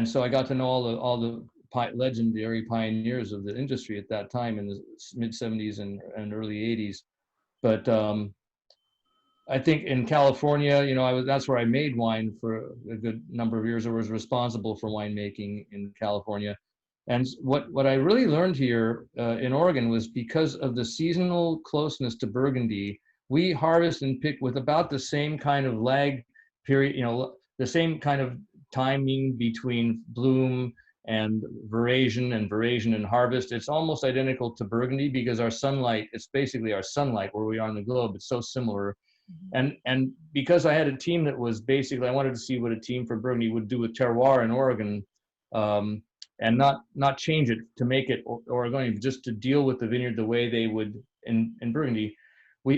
so I got to know all the legendary pioneers of the industry at that time in the mid 70s and early 80s. But I think in California, that's where I made wine for a good number of years. I was responsible for winemaking in California. And what I really learned here in Oregon was because of the seasonal closeness to Burgundy, we harvest and pick with about the same kind of lag period, the same kind of timing between bloom and veraison and harvest. It's almost identical to Burgundy because our sunlight, it's basically our sunlight where we are on the globe. It's so similar. And because I had a team that was basically, I wanted to see what a team for Burgundy would do with terroir in Oregon, and not change it to make it Oregonian, just to deal with the vineyard the way they would in Burgundy.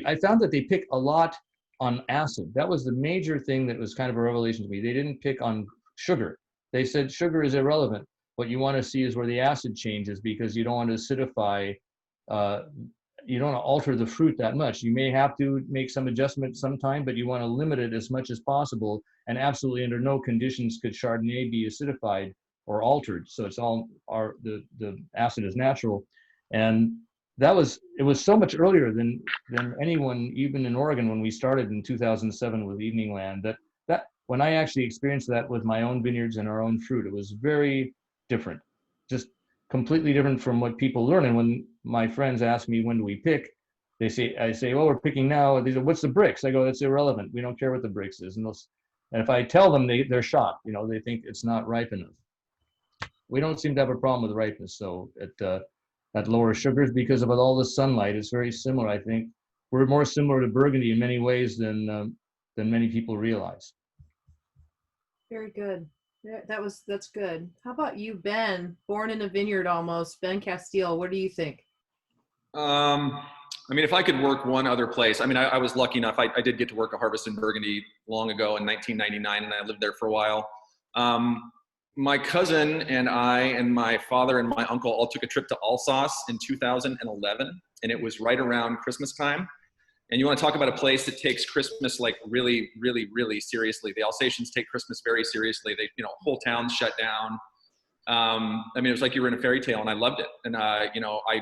I found that they pick a lot on acid. That was the major thing that was kind of a revelation to me. They didn't pick on sugar. They said sugar is irrelevant. What you want to see is where the acid changes, because you don't want to acidify, you don't want to alter the fruit that much. You may have to make some adjustments sometime, but you want to limit it as much as possible. And absolutely under no conditions could Chardonnay be acidified or altered. So it's all the acid is natural. And it was so much earlier than anyone, even in Oregon, when we started in 2007 with Evening Land, that when I actually experienced that with my own vineyards and our own fruit, it was very different, just completely different from what people learn. And when my friends ask me, when do we pick? I say, well, we're picking now. They say, what's the brix? I go, that's irrelevant. We don't care what the brix is. And if I tell them, they're shocked. They think it's not ripe enough. We don't seem to have a problem with ripeness. So at lower sugars, because of all the sunlight, it's very similar. I think we're more similar to Burgundy in many ways than many people realize. Very good. Yeah, that's good. How about you, Ben? Born in a vineyard almost. Ben Casteel, what do you think? If I could work one other place, I was lucky enough. I did get to work a harvest in Burgundy long ago in 1999, and I lived there for a while. My cousin and I and my father and my uncle all took a trip to Alsace in 2011, and it was right around Christmas time. And you want to talk about a place that takes Christmas like really, really, really seriously. The Alsatians take Christmas very seriously. They, whole towns shut down. It was like you were in a fairy tale, and I loved it. And I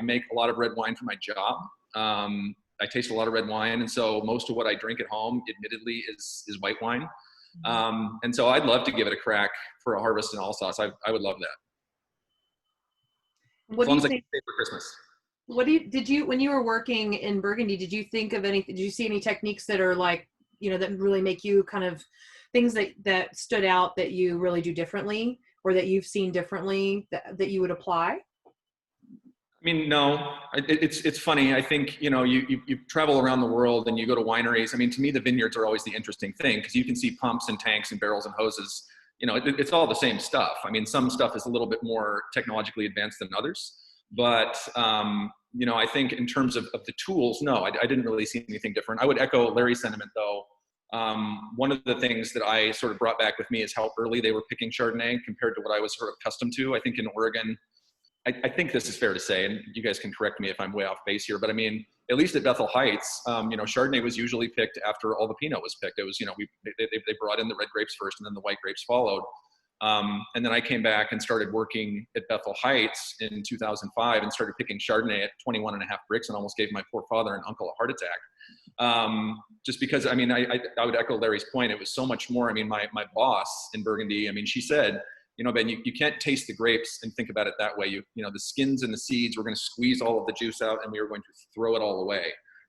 make a lot of red wine for my job. I taste a lot of red wine, and so most of what I drink at home, admittedly, is white wine. And so I'd love to give it a crack for a harvest in Alsace. I would love that. What as long do you as think? I can stay for Christmas. When you were working in Burgundy, did you think of did you see any techniques that are like, that really make you kind of things that stood out that you really do differently, or that you've seen differently that you would apply? No, it's funny. I think, you travel around the world and you go to wineries. To me, the vineyards are always the interesting thing, because you can see pumps and tanks and barrels and hoses. It's all the same stuff. Some stuff is a little bit more technologically advanced than others. But, I think in terms of the tools, no, I didn't really see anything different. I would echo Larry's sentiment, though. One of the things that I sort of brought back with me is how early they were picking Chardonnay compared to what I was sort of accustomed to. I think in Oregon, I think this is fair to say, and you guys can correct me if I'm way off base here, but at least at Bethel Heights, Chardonnay was usually picked after all the Pinot was picked. It was, they brought in the red grapes first, and then the white grapes followed. And then I came back and started working at Bethel Heights in 2005 and started picking Chardonnay at 21.5 brix, and almost gave my poor father and uncle a heart attack. Just because, I would echo Larry's point. It was so much more. My boss in Burgundy, she said, Ben, you can't taste the grapes and think about it that way. The skins and the seeds, we're going to squeeze all of the juice out, and we are going to throw it all away.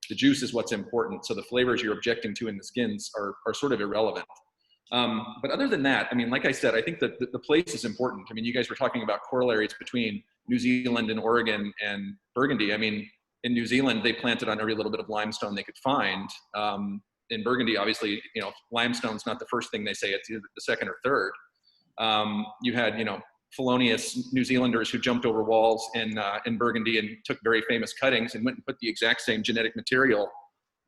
The juice is what's important. So the flavors you're objecting to in the skins are sort of irrelevant. But other than that, like I said, I think that the place is important. You guys were talking about corollaries between New Zealand and Oregon and Burgundy. In New Zealand, they planted on every little bit of limestone they could find. In Burgundy, obviously, limestone's not the first thing they say, it's either the second or third. You had, felonious New Zealanders who jumped over walls in Burgundy and took very famous cuttings and went and put the exact same genetic material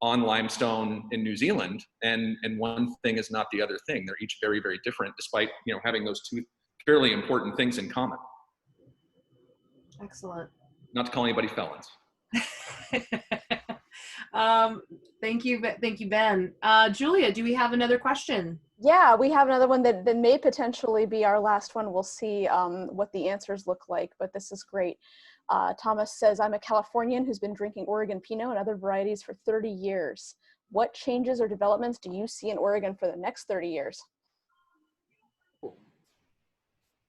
on limestone in New Zealand. And one thing is not the other thing. They're each very, very different, despite, having those two fairly important things in common. Excellent. Not to call anybody felons. Thank you, Ben. Julia, do we have another question? Yeah, we have another one that may potentially be our last one. We'll see what the answers look like, but this is great. Thomas says, I'm a Californian who's been drinking Oregon Pinot and other varieties for 30 years. What changes or developments do you see in Oregon for the next 30 years?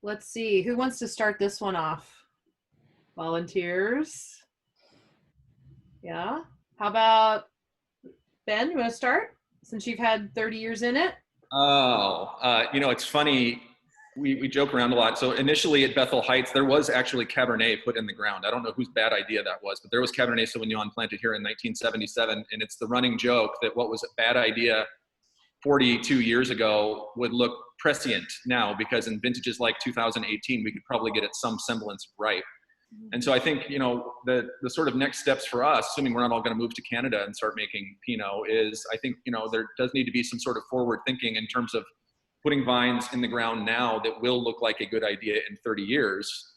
Let's see. Who wants to start this one off? Volunteers? Yeah. How about Ben? You want to start since you've had 30 years in it? It's funny. We joke around a lot. So initially at Bethel Heights, there was actually Cabernet put in the ground. I don't know whose bad idea that was, but there was Cabernet Sauvignon planted here in 1977. And it's the running joke that what was a bad idea 42 years ago would look prescient now, because in vintages like 2018, we could probably get it some semblance of ripe. And so I think, the sort of next steps for us, assuming we're not all going to move to Canada and start making Pinot, is I think, there does need to be some sort of forward thinking in terms of putting vines in the ground now that will look like a good idea in 30 years,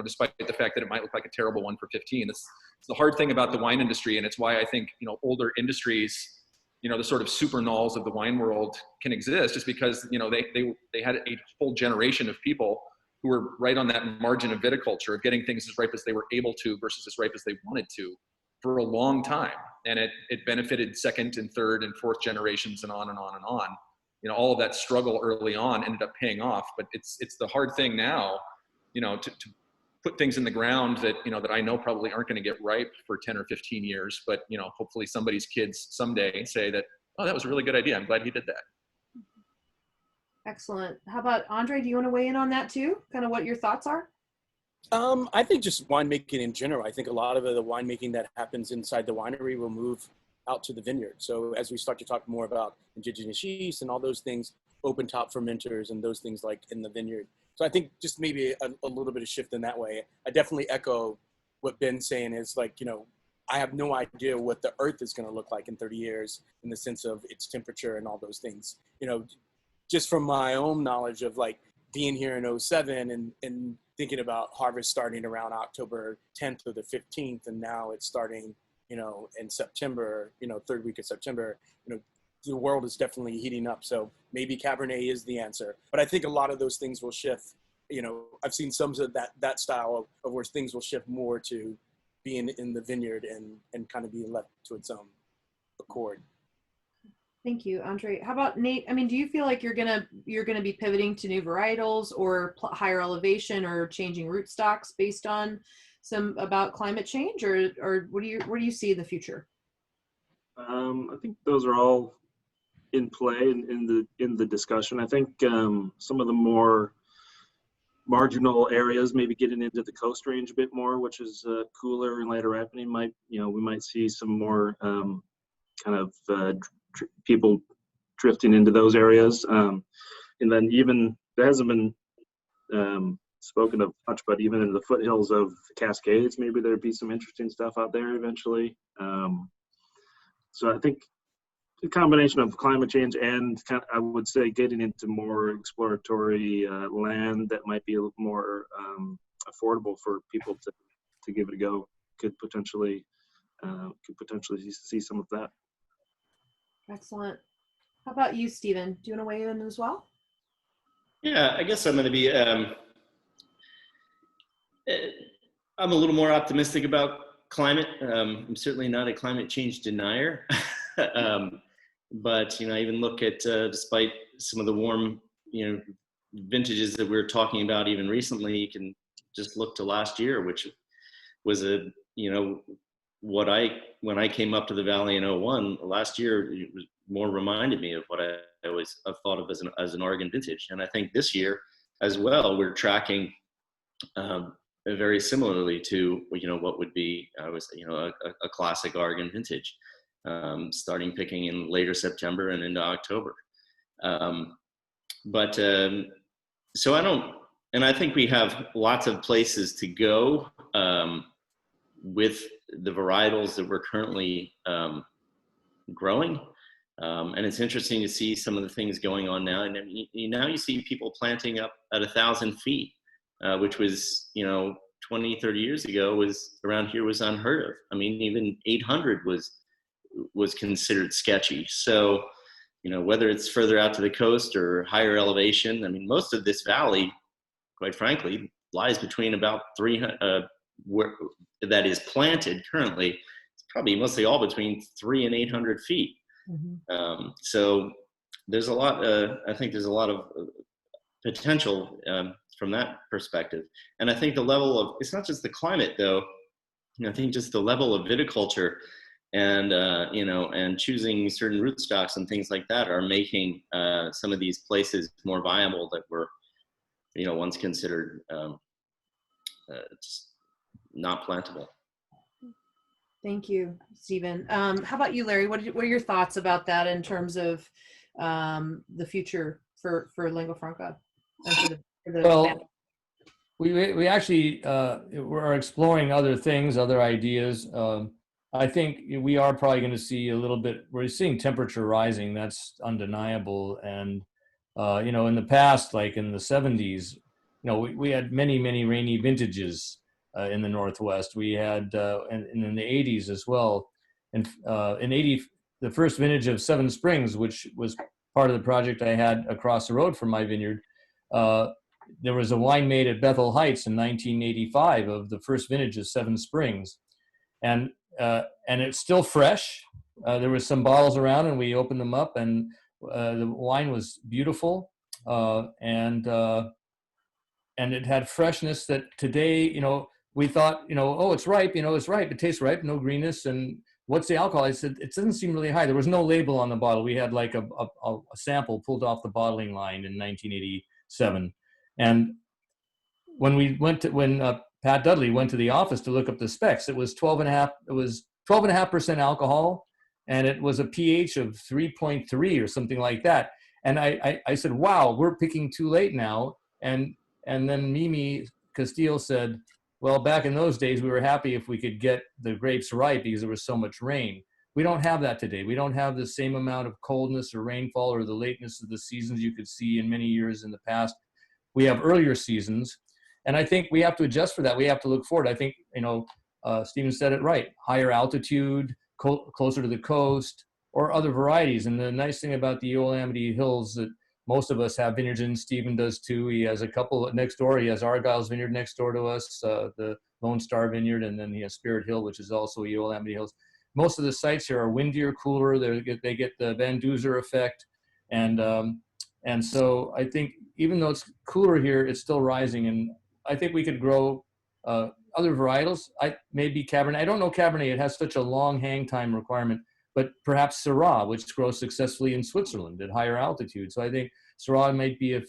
despite the fact that it might look like a terrible one for 15. It's the hard thing about the wine industry, and it's why I think, older industries, the sort of super nulls of the wine world can exist, just because, they had a whole generation of people who were right on that margin of viticulture, of getting things as ripe as they were able to versus as ripe as they wanted to for a long time. And it benefited second and third and fourth generations and on and on and on. All of that struggle early on ended up paying off, but it's the hard thing now, to put things in the ground that, that I know probably aren't going to get ripe for 10 or 15 years, but, hopefully somebody's kids someday say that, oh, that was a really good idea. I'm glad he did that. Excellent. How about André? Do you want to weigh in on that too? Kind of what your thoughts are? I think just winemaking in general. I think a lot of the winemaking that happens inside the winery will move out to the vineyard. So as we start to talk more about indigenous yeast and all those things, open top fermenters and those things like in the vineyard. So I think just maybe a little bit of shift in that way. I definitely echo what Ben's saying is like, I have no idea what the earth is going to look like in 30 years in the sense of its temperature and all those things. Just from my own knowledge of like being here in 07 and thinking about harvest starting around October 10th or the 15th, and now it's starting, in September, third week of September, the world is definitely heating up. So maybe Cabernet is the answer, but I think a lot of those things will shift. I've seen some of that style of where things will shift more to being in the vineyard and kind of being left to its own accord. Thank you, André. How about Nate? I mean, do you feel like you're gonna be pivoting to new varietals or higher elevation or changing rootstocks based on some about climate change, or where do you see the future? I think those are all in play in the discussion. I think some of the more marginal areas, maybe getting into the coast range a bit more, which is cooler and later ripening, we might see some more people drifting into those areas. And then even there hasn't been spoken of much, but even in the foothills of the Cascades, maybe there'd be some interesting stuff out there eventually. So I think the combination of climate change and I would say getting into more exploratory land that might be a little more affordable for people to give it a go could potentially see some of that. Excellent. How about you, Stephen? Do you want to weigh in as well? Yeah, I guess I'm going to be, I'm a little more optimistic about climate. I'm certainly not a climate change denier. But, I even look at, despite some of the warm, vintages that we're talking about even recently, you can just look to last year, which was when I came up to the Valley in 01, last year, it was more reminded me of what I always have thought of as an Oregon vintage. And I think this year as well, we're tracking very similarly to, what would be, a classic Oregon vintage, starting picking in later September and into October. So I think we have lots of places to go with the varietals that we're currently growing. And it's interesting to see some of the things going on now. And now you see people planting up at 1,000 feet, which was, 20, 30 years ago was around here was unheard of. I mean, even 800 was considered sketchy. So, whether it's further out to the coast or higher elevation, I mean, most of this valley, quite frankly, lies between about 300, that is planted currently. It's probably mostly all between 300 and 800 feet. Mm-hmm. So there's a lot, I think there's a lot of potential from that perspective. And I think the level of, it's not just the climate though, I think just the level of viticulture and, and choosing certain rootstocks and things like that are making some of these places more viable that were, once considered just not plantable. Thank you, Stephen. How about you, Larry? What are your thoughts about that in terms of the future for Lingua Franca? And for the Well, we actually we're exploring other things, other ideas. I think we are probably going to see a little bit. We're seeing temperature rising. That's undeniable. And in the past, like in the 70s, we had many rainy vintages in the Northwest. We had and in the 80s as well. And in 80, the first vintage of Seven Springs, which was part of the project I had across the road from my vineyard, there was a wine made at Bethel Heights in 1985 of the first vintage of Seven Springs, and it's still fresh. There was some bottles around, and we opened them up, and the wine was beautiful, and it had freshness that today, we thought, oh, it's ripe, it's ripe, it tastes ripe, no greenness, and what's the alcohol? I said, it doesn't seem really high. There was no label on the bottle. We had like a sample pulled off the bottling line in 1987. And when Pat Dudley went to the office to look up the specs, it was 12.5% alcohol, and it was a pH of 3.3 or something like that. And I said, wow, we're picking too late now. And then Mimi Casteel said, well, back in those days, we were happy if we could get the grapes ripe because there was so much rain. We don't have that today. We don't have the same amount of coldness or rainfall or the lateness of the seasons you could see in many years in the past. We have earlier seasons, and I think we have to adjust for that. We have to look forward. I think, Stephen said it right, higher altitude, closer to the coast, or other varieties. And the nice thing about the Yosemite Hills that most of us have vineyards in, Stephen does too. He has a couple next door. He has Argyle's vineyard next door to us, the Lone Star Vineyard, and then he has Spirit Hill, which is also Yosemite Hills. Most of the sites here are windier, cooler. They get the Van Duzer effect. And so I think even though it's cooler here, it's still rising. And I think we could grow other varietals. Maybe Cabernet. I don't know Cabernet. It has such a long hang time requirement. But perhaps Syrah, which grows successfully in Switzerland at higher altitude. So I think Syrah might be, it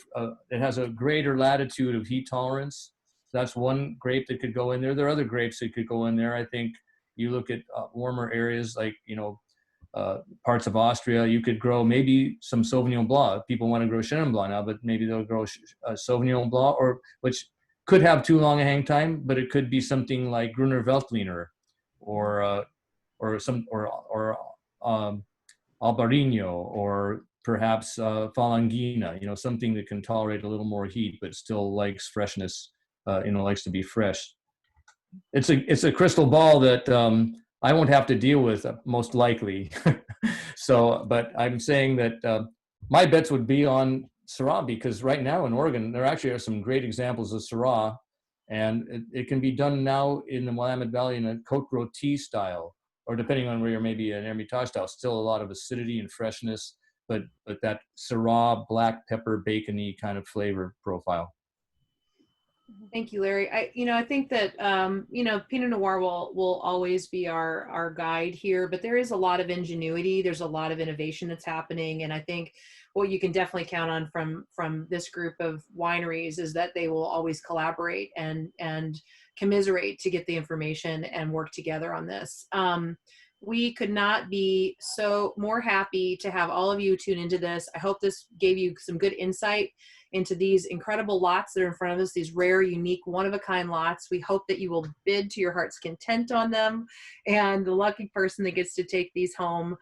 has a greater latitude of heat tolerance. That's one grape that could go in there. There are other grapes that could go in there. I think you look at warmer areas like, parts of Austria, you could grow maybe some Sauvignon Blanc. People want to grow Chenin Blanc now, but maybe they'll grow Sauvignon Blanc, which could have too long a hang time, but it could be something like Gruner Veltliner or Albarino, or perhaps Falangina, something that can tolerate a little more heat, but still likes freshness, likes to be fresh. It's a crystal ball that I won't have to deal with most likely. So, but I'm saying that my bets would be on Syrah, because right now in Oregon, there actually are some great examples of Syrah, and it can be done now in the Willamette Valley in a Côte Rôtie style, or depending on where you're, maybe an Hermitage style, still a lot of acidity and freshness, but that Syrah, black pepper, bacony kind of flavor profile. Thank you, Larry. I think that, Pinot Noir will always be our guide here, but there is a lot of ingenuity. There's a lot of innovation that's happening. And I think what you can definitely count on from this group of wineries is that they will always collaborate and commiserate to get the information and work together on this. We could not be more happy to have all of you tune into this. I hope this gave you some good insight into these incredible lots that are in front of us, these rare, unique, one-of-a-kind lots. We hope that you will bid to your heart's content on them, and the lucky person that gets to take these home,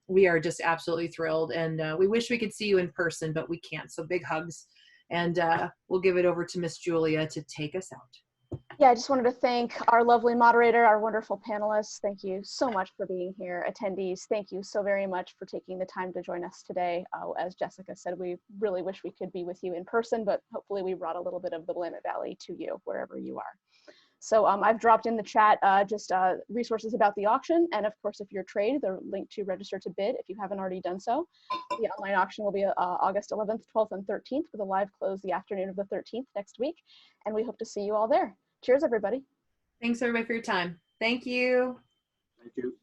we are just absolutely thrilled, and we wish we could see you in person, but we can't, so big hugs, and we'll give it over to Miss Julia to take us out. Yeah, I just wanted to thank our lovely moderator, our wonderful panelists. Thank you so much for being here. Attendees, thank you so very much for taking the time to join us today. As Jessica said, we really wish we could be with you in person, but hopefully we brought a little bit of the Willamette Valley to you wherever you are. So I've dropped in the chat just resources about the auction. And of course, if you're a trade, the link to register to bid if you haven't already done so. The online auction will be August 11th, 12th, and 13th with a live close the afternoon of the 13th next week. And we hope to see you all there. Cheers, everybody. Thanks everybody for your time. Thank you. Thank you.